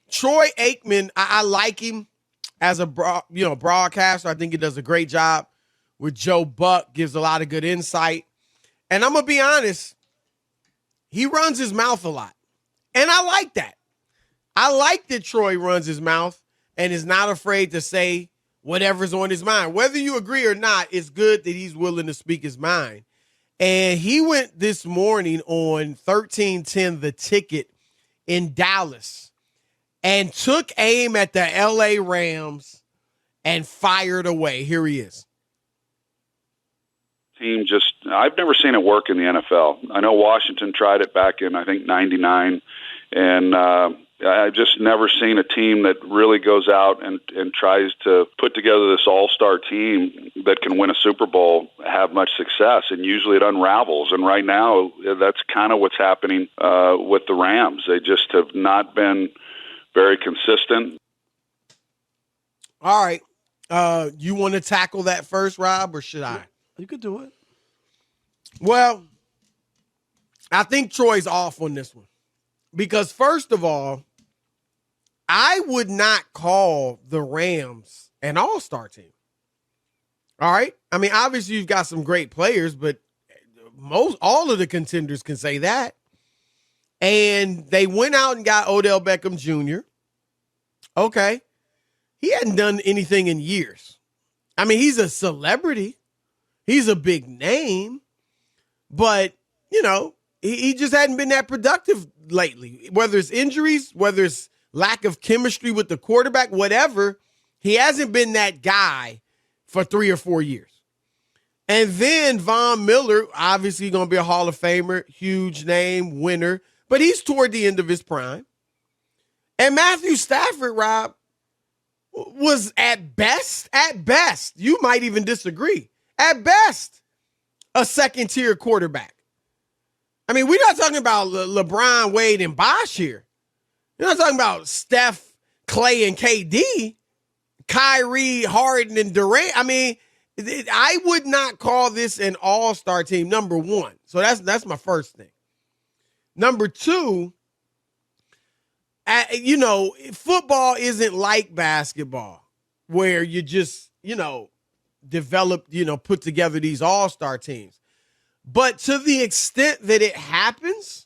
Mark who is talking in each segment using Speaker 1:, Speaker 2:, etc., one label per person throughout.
Speaker 1: Troy Aikman, I like him as a broadcaster. I think he does a great job with Joe Buck, gives a lot of good insight. And I'm going to be honest, he runs his mouth a lot. And I like that. I like that Troy runs his mouth and is not afraid to say whatever's on his mind. Whether you agree or not, it's good that he's willing to speak his mind. And he went this morning on 1310 The Ticket in Dallas and took aim at the LA Rams and fired away. Here he is.
Speaker 2: Team just, I've never seen it work in the NFL. I know Washington tried it back in, I think, 99. And I've just never seen a team that really goes out and tries to put together this all-star team that can win a Super Bowl, have much success, and usually it unravels. And right now, that's kind of what's happening with the Rams. They just have not been very consistent.
Speaker 1: All right. You want to tackle that first, Rob, or should I?
Speaker 3: You could do it.
Speaker 1: Well, I think Troy's off on this one. Because first of all, I would not call the Rams an all-star team. All right? I mean, obviously you've got some great players, but all of the contenders can say that. And they went out and got Odell Beckham Jr. Okay. He hadn't done anything in years. I mean, he's a celebrity. He's a big name. But, he just hadn't been that productive lately. Whether it's injuries, whether it's lack of chemistry with the quarterback, whatever, he hasn't been that guy for 3 or 4 years. And then Von Miller, obviously going to be a Hall of Famer, huge name, winner, but he's toward the end of his prime. And Matthew Stafford, Rob, was at best, you might even disagree, at best, a second-tier quarterback. I mean, we're not talking about LeBron, Wade, and Bosh here. We're not talking about Steph, Clay, and KD, Kyrie, Harden, and Durant. I mean, I would not call this an all-star team, number one. So that's my first thing. Number two, football isn't like basketball where you just, develop, put together these all-star teams. But to the extent that it happens,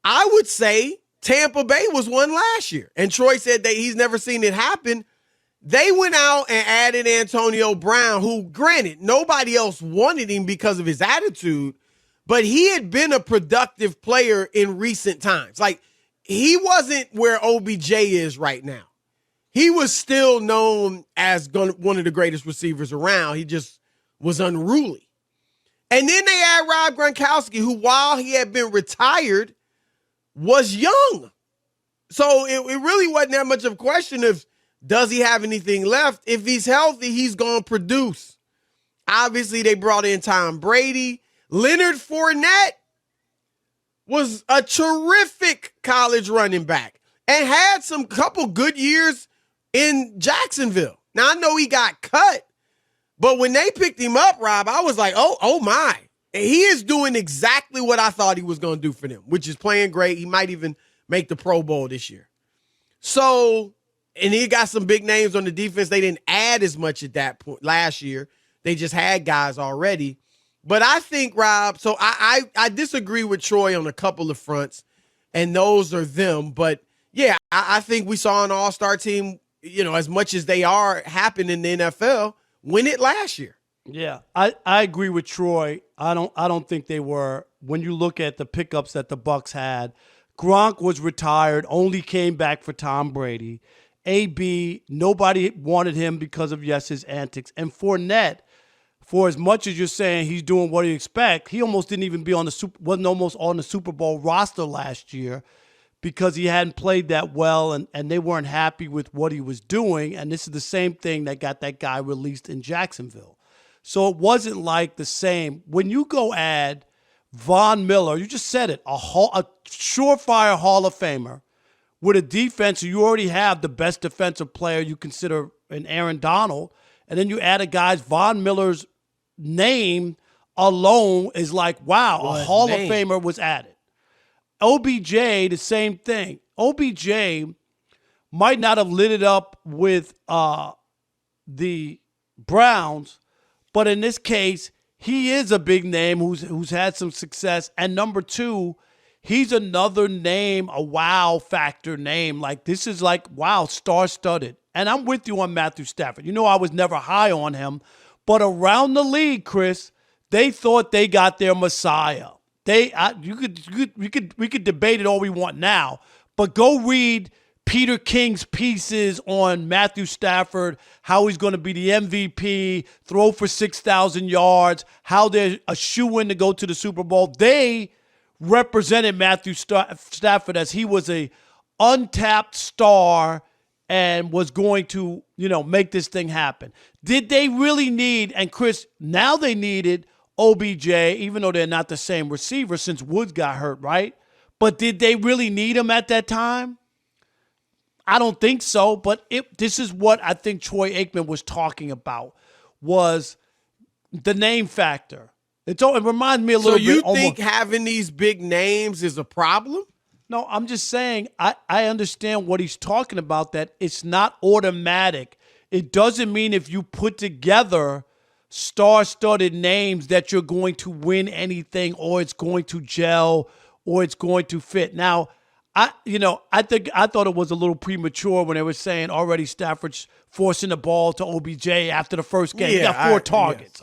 Speaker 1: I would say Tampa Bay was one last year. And Troy said that he's never seen it happen. They went out and added Antonio Brown, who, granted, nobody else wanted him because of his attitude, but he had been a productive player in recent times. Like, he wasn't where OBJ is right now. He was still known as one of the greatest receivers around. He just was unruly. And then they add Rob Gronkowski, who, while he had been retired, was young. So it really wasn't that much of a question of, does he have anything left? If he's healthy, he's going to produce. Obviously, they brought in Tom Brady. Leonard Fournette was a terrific college running back and had couple good years in Jacksonville. Now, I know he got cut, but when they picked him up, Rob, I was like, oh my. And he is doing exactly what I thought he was going to do for them, which is playing great. He might even make the Pro Bowl this year. So, and he got some big names on the defense. They didn't add as much at that point last year. They just had guys already. But I think, Rob, so I disagree with Troy on a couple of fronts, and those are them. But, yeah, I think we saw an all-star team, as much as they are happen in the NFL, win it last year.
Speaker 3: Yeah, I agree with Troy. I don't think they were. When you look at the pickups that the Bucs had, Gronk was retired, only came back for Tom Brady. AB, nobody wanted him because of, his antics. And Fournette, for as much as you're saying he's doing what you expect, he almost didn't even be wasn't almost on the Super Bowl roster last year because he hadn't played that well and they weren't happy with what he was doing. And this is the same thing that got that guy released in Jacksonville. So it wasn't like the same. When you go add Von Miller, you just said it, a surefire Hall of Famer with a defense, you already have the best defensive player you consider in Aaron Donald, and then you add a guy's Von Miller's name alone is like, wow, a Hall of Famer was added. OBJ, the same thing. OBJ might not have lit it up with the Browns, but in this case, he is a big name who's had some success. And number two, he's another name, a wow factor name. Like, this is like, wow, star-studded. And I'm with you on Matthew Stafford. You know I was never high on him. But around the league, Chris, they thought they got their Messiah. We could debate it all we want now, but go read Peter King's pieces on Matthew Stafford, how he's going to be the MVP, throw for 6,000 yards, how they're a shoo-in to go to the Super Bowl. They represented Matthew Stafford as he was a untapped star and was going to, make this thing happen. Did they really need, and Chris, now they needed OBJ, even though they're not the same receiver since Woods got hurt, right? But did they really need him at that time? I don't think so, but this is what I think Troy Aikman was talking about, was the name factor. It reminds me a little bit.
Speaker 1: So you think having these big names is a problem?
Speaker 3: No, I'm just saying I understand what he's talking about, that it's not automatic. It doesn't mean if you put together star-studded names that you're going to win anything, or it's going to gel, or it's going to fit. Now, I thought it was a little premature when they were saying already Stafford's forcing the ball to OBJ after the first game. He got 4 targets.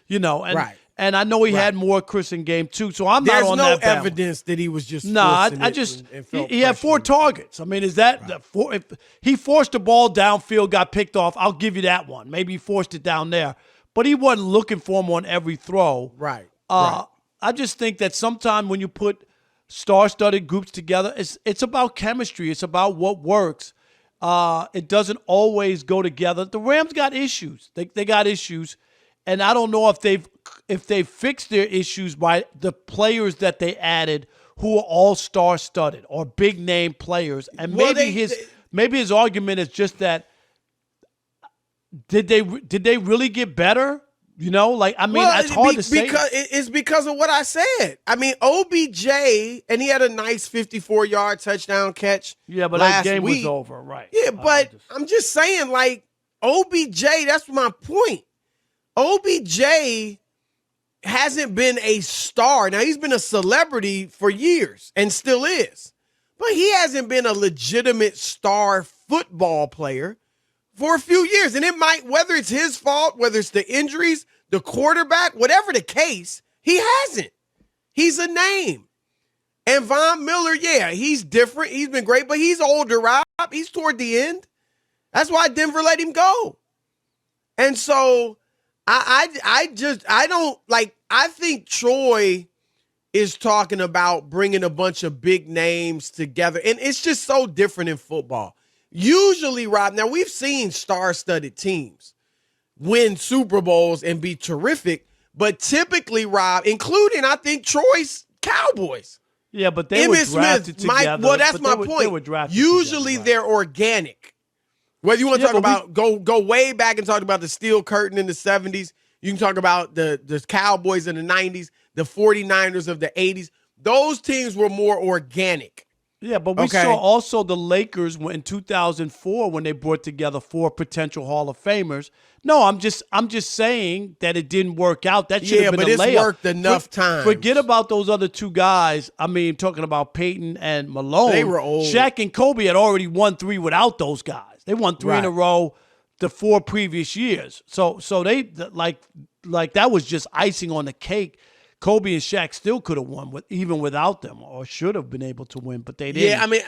Speaker 3: Yes.
Speaker 1: Right.
Speaker 3: And I know he had more, Chris, in game 2, so I'm
Speaker 1: There's
Speaker 3: not on
Speaker 1: no
Speaker 3: that balance.
Speaker 1: evidence that he was just
Speaker 3: he had 4 targets. I mean, is that the 4? If he forced the ball downfield, got picked off, I'll give you that one. Maybe he forced it down there. But he wasn't looking for him on every throw.
Speaker 1: Right.
Speaker 3: I just think that sometimes when you put star-studded groups together, it's about chemistry. It's about what works. It doesn't always go together. The Rams got issues. They got issues, and I don't know if they've fixed their issues by the players that they added who are all star-studded or big-name players. And maybe his argument is just that. Did they really get better? It's hard to say.
Speaker 1: It's because of what I said. I mean, OBJ, and he had a nice 54-yard touchdown catch.
Speaker 3: Yeah, but
Speaker 1: that
Speaker 3: game was over, right?
Speaker 1: Yeah, but I'm just saying, like, OBJ, that's my point. OBJ hasn't been a star. Now, he's been a celebrity for years and still is. But he hasn't been a legitimate star football player for a few years. And it might, whether it's his fault, whether it's the injuries, the quarterback, whatever the case, he hasn't. He's a name. And Von Miller, yeah, he's different. He been great, but he's older, Rob. He's toward the end. That's why Denver let him go. And so I think Troy is talking about bringing a bunch of big names together. And it's just so different in football. Usually, Rob, now we've seen star-studded teams win Super Bowls and be terrific, but typically, Rob, including, I think, Troy's Cowboys.
Speaker 3: Yeah, but they were drafted together.
Speaker 1: Well, that's my point.
Speaker 3: They were drafted
Speaker 1: Usually
Speaker 3: together, right.
Speaker 1: They're organic. Whether you want to talk about, go way back and talk about the Steel Curtain in the 70s, you can talk about the Cowboys in the 90s, the 49ers of the 80s. Those teams were more organic.
Speaker 3: Yeah, but we saw also the Lakers in 2004 when they brought together 4 potential Hall of Famers. No, I'm just saying that it didn't work out. That should have been a layup.
Speaker 1: Yeah, but it's worked enough times.
Speaker 3: Forget about those other 2 guys. I mean, talking about Peyton and Malone.
Speaker 1: They were old.
Speaker 3: Shaq and Kobe had already won 3 without those guys. They won 3 in a row the 4 previous years. So they like that was just icing on the cake. Kobe and Shaq still could have won even without them, or should have been able to win, but they didn't.
Speaker 1: Yeah, I mean,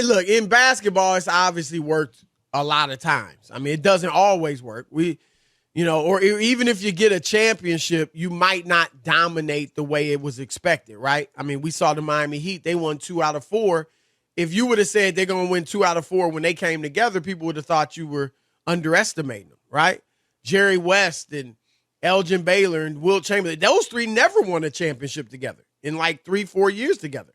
Speaker 1: look, in basketball, it's obviously worked a lot of times. I mean, it doesn't always work. Or even if you get a championship, you might not dominate the way it was expected, right? I mean, we saw the Miami Heat. They won 2 out of 4. If you would have said they're going to win 2 out of 4 when they came together, people would have thought you were underestimating them, right? Jerry West and Elgin Baylor and Wilt Chamberlain, those 3 never won a championship together in like 3-4 years together.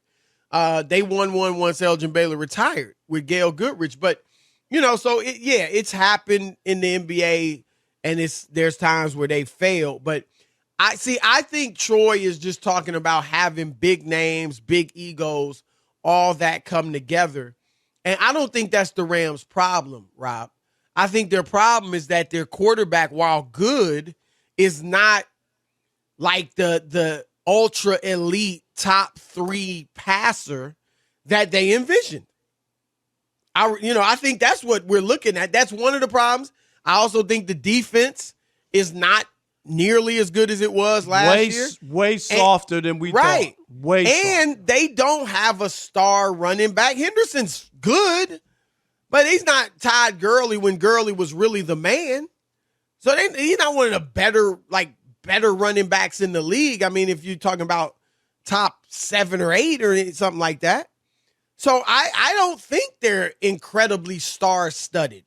Speaker 1: They won one once Elgin Baylor retired with Gail Goodrich. But, so it's happened in the NBA, and there's times where they failed. But I think Troy is just talking about having big names, big egos, all that come together. And I don't think that's the Rams' problem, Rob. I think their problem is that their quarterback, while good, is not like the ultra elite top 3 passer that they envisioned. I think that's what we're looking at. That's one of the problems. I also think the defense is not nearly as good as it was last year.
Speaker 3: Way softer than we thought. Way
Speaker 1: And they don't have a star running back. Henderson's good, but he's not Todd Gurley when Gurley was really the man. So he's not one of the better running backs in the league. I mean, if you're talking about top 7 or 8 or something like that. So I don't think they're incredibly star-studded.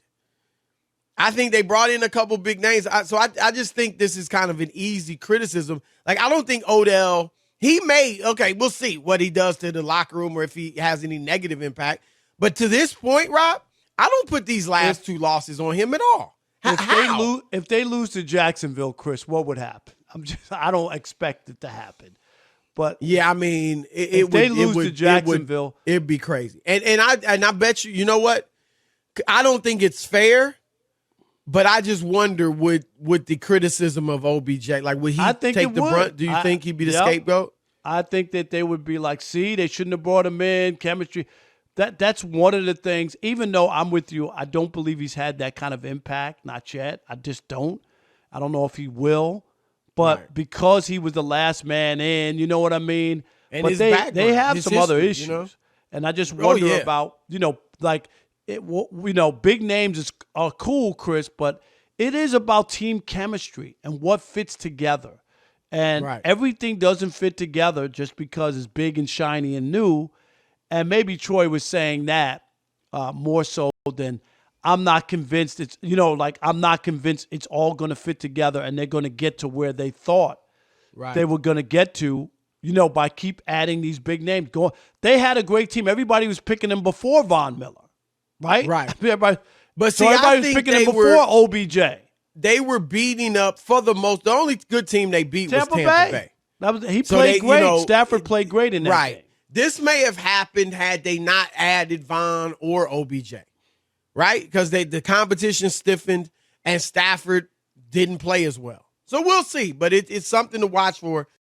Speaker 1: I think they brought in a couple big names. So I just think this is kind of an easy criticism. Like, I don't think Odell, we'll see what he does to the locker room or if he has any negative impact. But to this point, Rob, I don't put these last 2 losses on him at all.
Speaker 3: If they lose to Jacksonville, Chris, what would happen? I don't expect it to happen. But
Speaker 1: yeah, I mean,
Speaker 3: if they lose to Jacksonville,
Speaker 1: it'd be crazy. And I bet you know what? I don't think it's fair, but I just wonder would the criticism of OBJ, like would he take the brunt? Do you think he'd be the scapegoat?
Speaker 3: I think that they would be like, see, they shouldn't have brought him in. Chemistry. That's one of the things. Even though I'm with you, I don't believe he's had that kind of impact. Not yet. I just don't. I don't know if he will. But because he was the last man in, you know what I mean?
Speaker 1: And
Speaker 3: but
Speaker 1: his
Speaker 3: they
Speaker 1: background,
Speaker 3: have
Speaker 1: his
Speaker 3: some
Speaker 1: history,
Speaker 3: other issues. And I just wonder about, big names are cool, Chris, but it is about team chemistry and what fits together. And everything doesn't fit together just because it's big and shiny and new. And maybe Troy was saying that more so than I'm not convinced I'm not convinced it's all going to fit together and they're going to get to where they thought they were going to get to, by keep adding these big names. They had a great team. Everybody was picking them before Von Miller, right?
Speaker 1: Right.
Speaker 3: Everybody
Speaker 1: was
Speaker 3: picking them before OBJ.
Speaker 1: They were beating up the only good team they beat was Tampa Bay.
Speaker 3: He played great. Stafford played great in that game.
Speaker 1: This may have happened had they not added Von or OBJ. Right? Because the competition stiffened and Stafford didn't play as well. So we'll see. But it's something to watch for